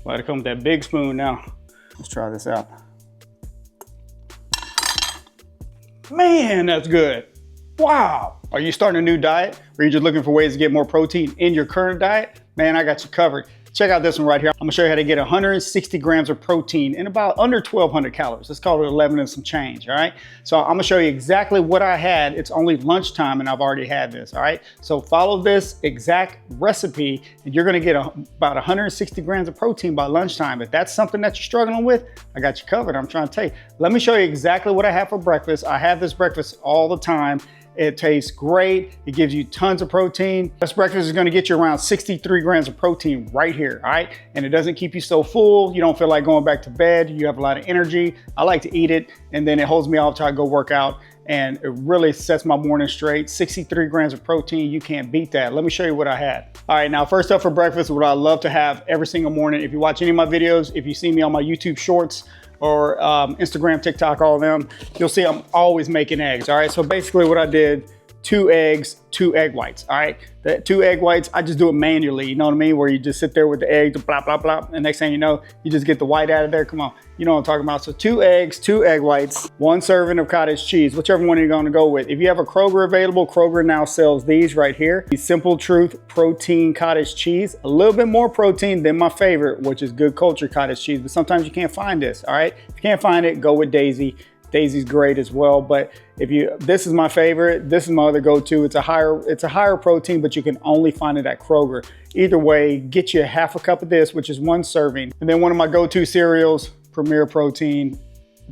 Let it come with that big spoon now. Let's try this out. Man, that's good. Wow. Are you starting a new diet or are you just looking for ways to get more protein in your current diet? Man, I got you covered. Check out this one right here. I'm gonna show you how to get 160 grams of protein in about under 1,200 calories. Let's call it 11 and some change, all right? So I'm gonna show you exactly what I had. It's only lunchtime and I've already had this, all right? So follow this exact recipe and you're gonna get about 160 grams of protein by lunchtime. If that's something that you're struggling with, I got you covered. I'm trying to tell you. Let me show you exactly what I have for breakfast. I have this breakfast all the time. It tastes great. It gives you tons of protein. This breakfast is gonna get you around 63 grams of protein right here, all right? And it doesn't keep you so full. You don't feel like going back to bed. You have a lot of energy. I like to eat it, and then it holds me off till I go work out, and it really sets my morning straight. 63 grams of protein, you can't beat that. Let me show you what I had. All right, now first up for breakfast, what I love to have every single morning, if you watch any of my videos, if you see me on my YouTube shorts, or Instagram, TikTok, all of them, you'll see I'm always making eggs, all right? So basically what I did, 2 eggs, 2 egg whites, all right? The 2 egg whites, I just do it manually, you know what I mean? Where you just sit there with the eggs, blah, blah, blah, and next thing you know, you just get the white out of there, come on. You know what I'm talking about. So 2 eggs, 2 egg whites, 1 serving of cottage cheese, whichever one you're gonna go with. If you have a Kroger available, Kroger now sells these right here. The Simple Truth Protein Cottage Cheese, a little bit more protein than my favorite, which is Good Culture Cottage Cheese, but sometimes you can't find this, all right? If you can't find it, go with Daisy. Daisy's great as well, but this is my favorite. This is my other go-to. It's a higher protein, but you can only find it at Kroger. Either way, get you half a cup of this, which is 1 serving. And then one of my go-to cereals, Premier Protein,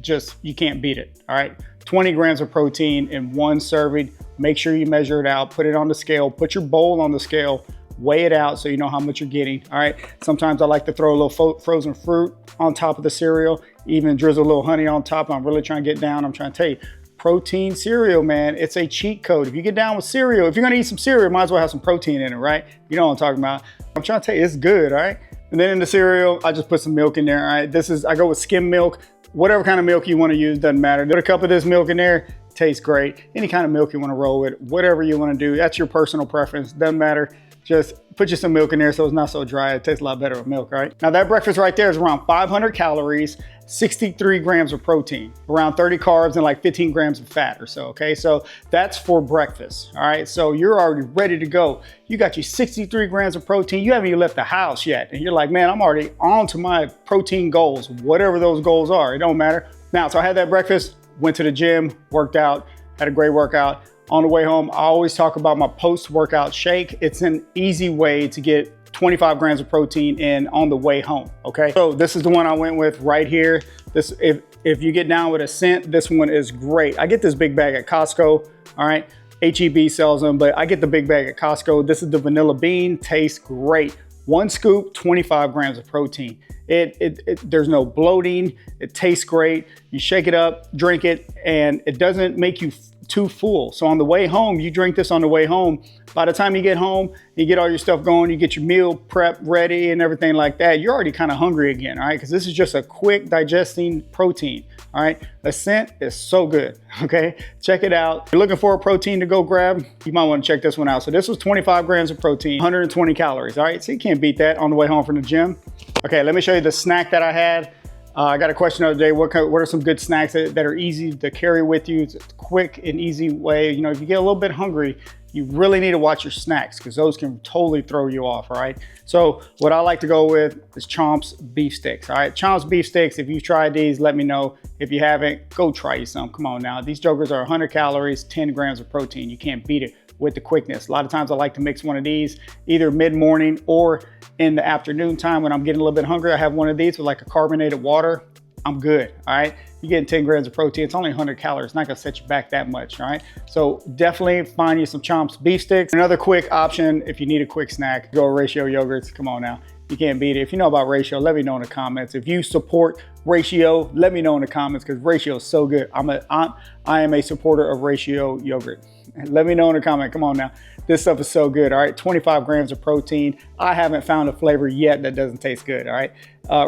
just, you can't beat it, all right? 20 grams of protein in 1 serving. Make sure you measure it out, put it on the scale, put your bowl on the scale, weigh it out so you know how much you're getting, all right? Sometimes I like to throw a little frozen fruit on top of the cereal, even drizzle a little honey on top. I'm really trying to get down. I'm trying to tell you, protein cereal, man, it's a cheat code. If you get down with cereal, if you're gonna eat some cereal, might as well have some protein in it, right? You know what I'm talking about. I'm trying to tell you, it's good, all right? And then in the cereal, I just put some milk in there, all right? I go with skim milk. Whatever kind of milk you wanna use, doesn't matter. Put a cup of this milk in there, tastes great. Any kind of milk you wanna roll with, whatever you wanna do, that's your personal preference, doesn't matter. Just put you some milk in there so it's not so dry. It tastes a lot better with milk, right? Now that breakfast right there is around 500 calories, 63 grams of protein, around 30 carbs and like 15 grams of fat or so, okay? So that's for breakfast, all right? So you're already ready to go. You got your 63 grams of protein. You haven't even left the house yet. And you're like, man, I'm already on to my protein goals, whatever those goals are, it don't matter. Now, so I had that breakfast, went to the gym, worked out, had a great workout. On the way home, I always talk about my post-workout shake. It's an easy way to get 25 grams of protein in on the way home, okay? So this is the one I went with right here. If you get down with Ascent, this one is great. I get this big bag at Costco, all right? HEB sells them, but I get the big bag at Costco. This is the vanilla bean, tastes great. 1 scoop, 25 grams of protein. There's no bloating, it tastes great. You shake it up, drink it, and it doesn't make you too full. So on the way home, you drink this on the way home. By the time you get home, you get all your stuff going, you get your meal prep ready and everything like that, you're already kind of hungry again, all right? Because this is just a quick digesting protein, all right? Ascent is so good, okay? Check it out. If you're looking for a protein to go grab, you might want to check this one out. So this was 25 grams of protein, 120 calories, all right? So you can't beat that on the way home from the gym. Okay, let me show you the snack that I had. I got a question the other day, what are some good snacks that are easy to carry with you? It's a quick and easy way. You know, if you get a little bit hungry, you really need to watch your snacks because those can totally throw you off, all right? So what I like to go with is Chomps beef sticks, all right? Chomps beef sticks, if you've tried these, let me know. If you haven't, go try you some, come on now. These jokers are 100 calories, 10 grams of protein. You can't beat it with the quickness. A lot of times I like to mix one of these either mid-morning or in the afternoon time when I'm getting a little bit hungry. I have one of these with like a carbonated water. I'm good, all right? You're getting 10 grams of protein. It's only 100 calories. It's not gonna set you back that much, all right? So definitely find you some Chomps beef sticks. Another quick option, if you need a quick snack, go Ratio yogurts. Come on now, you can't beat it. If you know about Ratio, let me know in the comments. If you support Ratio, let me know in the comments because Ratio is so good. I am a supporter of Ratio yogurt. Let me know in the comment, come on now. This stuff is so good, all right? 25 grams of protein. I haven't found a flavor yet that doesn't taste good, all right?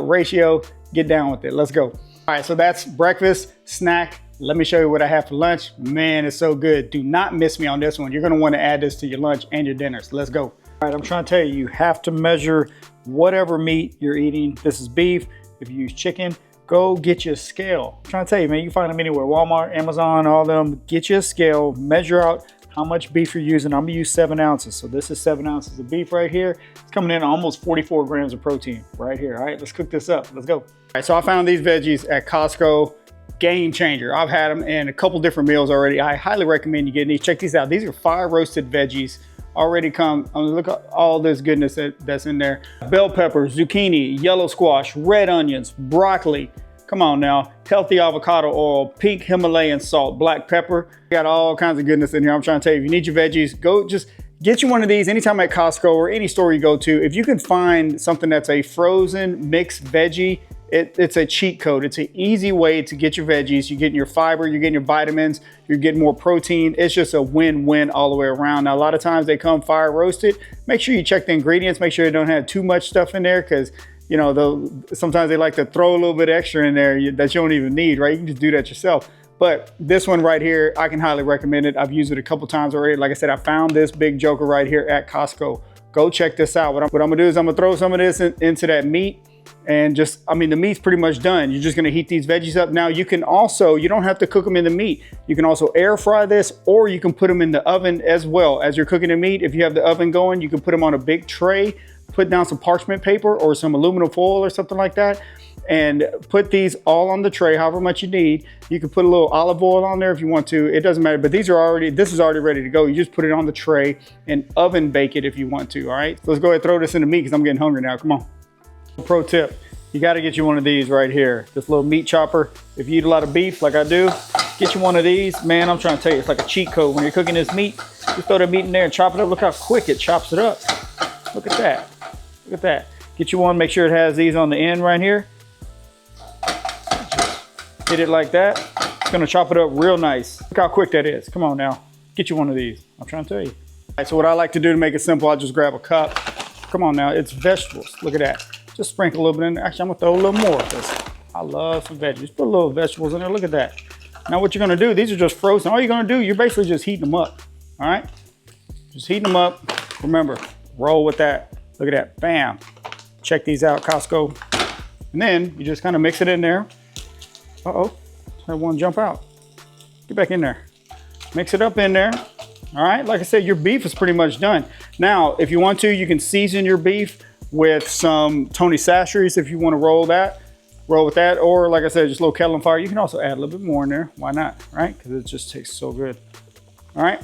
Ratio, get down with it, let's go. All right, so that's breakfast, snack. Let me show you what I have for lunch. Man, it's so good. Do not miss me on this one. You're gonna wanna add this to your lunch and your dinner, so let's go. All right, I'm trying to tell you, you have to measure whatever meat you're eating. This is beef. If you use chicken, go get you a scale. I'm trying to tell you, man, you can find them anywhere. Walmart, Amazon, all of them. Get you a scale, measure out how much beef you're using. I'm gonna use 7 ounces. So this is 7 ounces of beef right here. It's coming in almost 44 grams of protein right here. All right, let's cook this up. Let's go. All right, so I found these veggies at Costco. Game changer. I've had them in a couple different meals already. I highly recommend you getting these. Check these out. These are fire roasted veggies. Already come, look at all this goodness that's in there. Bell peppers, zucchini, yellow squash, red onions, broccoli. Come on now, healthy avocado oil, pink Himalayan salt, black pepper. Got all kinds of goodness in here. I'm trying to tell you, if you need your veggies, go just get you one of these anytime at Costco or any store you go to. If you can find something that's a frozen mixed veggie, it's a cheat code. It's an easy way to get your veggies. You're getting your fiber, you're getting your vitamins, you're getting more protein. It's just a win-win all the way around. Now, a lot of times they come fire roasted. Make sure you check the ingredients. Make sure they don't have too much stuff in there, because you know, sometimes they like to throw a little bit extra in there that you don't even need, right? You can just do that yourself. But this one right here, I can highly recommend it. I've used it a couple times already. Like I said, I found this big joker right here at Costco. Go check this out. What I'm gonna do is I'm gonna throw some of this into that meat. And just, I mean, the meat's pretty much done. You're just gonna heat these veggies up. Now you can also, you don't have to cook them in the meat. You can also air fry this, or you can put them in the oven as well. As you're cooking the meat, if you have the oven going, you can put them on a big tray, put down some parchment paper or some aluminum foil or something like that, and put these all on the tray, however much you need. You can put a little olive oil on there if you want to. It doesn't matter, but these are already, this is already ready to go. You just put it on the tray and oven bake it if you want to, all right? So let's go ahead and throw this in the meat, because I'm getting hungry now, come on. Pro tip, you gotta get you one of these right here. This little meat chopper. If you eat a lot of beef like I do, get you one of these. Man, I'm trying to tell you, it's like a cheat code. When you're cooking this meat, just throw that meat in there and chop it up. Look how quick it chops it up. Look at that, look at that. Get you one, make sure it has these on the end right here. Just hit it like that. It's gonna chop it up real nice. Look how quick that is. Come on now, get you one of these. I'm trying to tell you. All right, so what I like to do to make it simple, I just grab a cup. Come on now, it's vegetables. Look at that. Just sprinkle a little bit in there. Actually, I'm gonna throw a little more, because I love some veggies. Put a little vegetables in there, look at that. Now what you're gonna do, these are just frozen. All you're gonna do, you're basically just heating them up, all right? Just heating them up. Remember, roll with that. Look at that, bam. Check these out, Costco. And then you just kind of mix it in there. Uh-oh, had one jump out. Get back in there. Mix it up in there. All right, like I said, your beef is pretty much done. Now, if you want to, you can season your beef with some Tony Chachere's if you want to roll with that, or like I said, just a little kettle on fire. You can also add a little bit more in there. Why not, right? Because it just tastes so good. All right,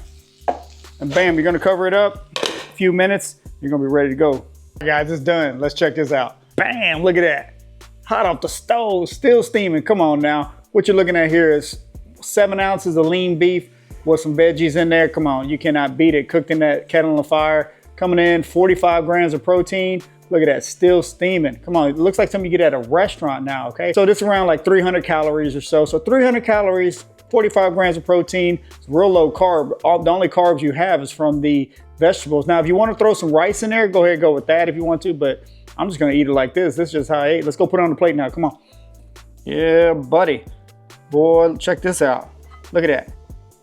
and bam, you're gonna cover it up. A few minutes, you're gonna be ready to go. Guys, it's done. Let's check this out. Bam, look at that. Hot off the stove, still steaming. Come on now. What you're looking at here is 7 ounces of lean beef with some veggies in there. Come on, you cannot beat it. Cooked in that kettle on the fire. Coming in 45 grams of protein. Look at that, still steaming. Come on, it looks like something you get at a restaurant now, okay? So this is around like 300 calories or so. So 300 calories, 45 grams of protein. It's real low carb. The only carbs you have is from the vegetables. Now, if you want to throw some rice in there, go ahead and go with that if you want to, but I'm just gonna eat it like this. This is just how I ate. Let's go put it on the plate now, come on. Yeah, buddy. Boy, check this out. Look at that.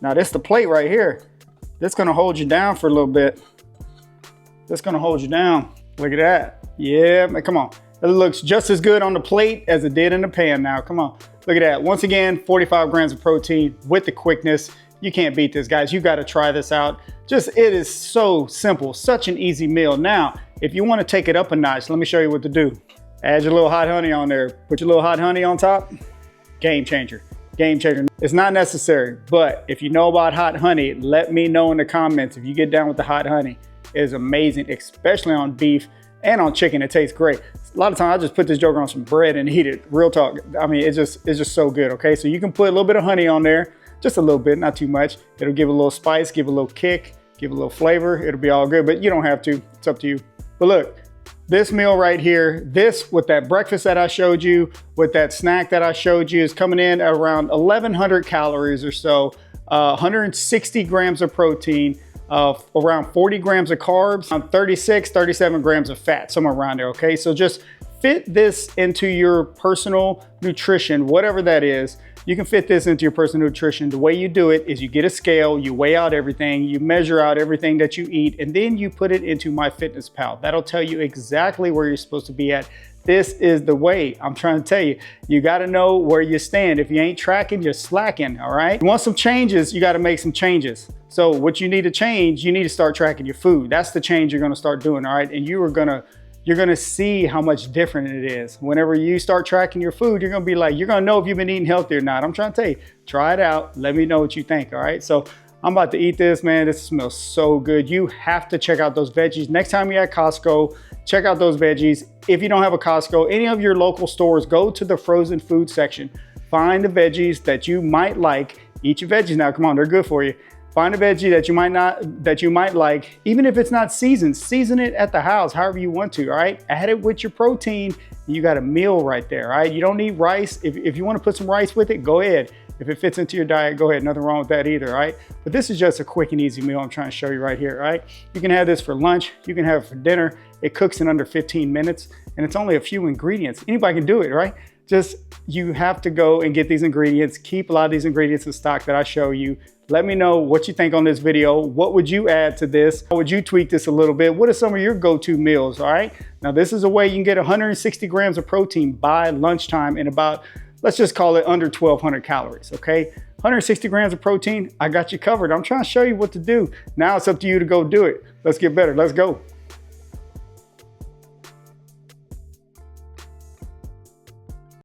Now this is the plate right here. This is gonna hold you down for a little bit. This is gonna hold you down. Look at that. Yeah, man, come on. It looks just as good on the plate as it did in the pan now. Come on, look at that. Once again, 45 grams of protein with the quickness. You can't beat this, guys. You gotta try this out. Just, it is so simple, such an easy meal. Now, if you wanna take it up a notch, let me show you what to do. Add your little hot honey on there. Put your little hot honey on top. Game changer, game changer. It's not necessary, but if you know about hot honey, let me know in the comments if you get down with the hot honey. It is amazing, especially on beef and on chicken. It tastes great. A lot of times I just put this joker on some bread and eat it. Real talk. I mean, it's just so good, okay? So you can put a little bit of honey on there, just a little bit, not too much. It'll give a little spice, give a little kick, give a little flavor. It'll be all good, but you don't have to. It's up to you. But look, this meal right here, this with that breakfast that I showed you, with that snack that I showed you, is coming in at around 1,100 calories or so, 160 grams of protein, around 40 grams of carbs, 36, 37 grams of fat, somewhere around there, okay? So just fit this into your personal nutrition, whatever that is. You can fit this into your personal nutrition. The way you do it is you get a scale, you weigh out everything, you measure out everything that you eat, and then you put it into MyFitnessPal. That'll tell you exactly where you're supposed to be at. This is the way. I'm trying to tell you, you got to know where you stand. If you ain't tracking, you're slacking, all right? You want some changes, you got to make some changes. So what you need to change, you need to start tracking your food. That's the change you're going to start doing, all right? And you're going to see how much different it is. Whenever you start tracking your food, you're going to be like, you're going to know if you've been eating healthy or not. I'm trying to tell you, try it out. Let me know what you think, all right? So I'm about to eat this, man. This smells so good. You have to check out those veggies. Next time you're at Costco, check out those veggies. If you don't have a Costco, any of your local stores, go to the frozen food section. Find the veggies that you might like. Eat your veggies now. Come on, they're good for you. Find a veggie that you might like, even if it's not seasoned. Season it at the house, however you want to, all right? Add it with your protein, and you got a meal right there, all right? You don't need rice. If you want to put some rice with it, go ahead. If it fits into your diet, go ahead. Nothing wrong with that either, all right? But this is just a quick and easy meal I'm trying to show you right here, all right? You can have this for lunch. You can have it for dinner. It cooks in under 15 minutes, and it's only a few ingredients. Anybody can do it, right? Just, you have to go and get these ingredients. Keep a lot of these ingredients in stock that I show you. Let me know what you think on this video. What would you add to this? How would you tweak this a little bit? What are some of your go-to meals, all right? Now, this is a way you can get 160 grams of protein by lunchtime in about, let's just call it under 1,200 calories, okay? 160 grams of protein, I got you covered. I'm trying to show you what to do. Now it's up to you to go do it. Let's get better, let's go.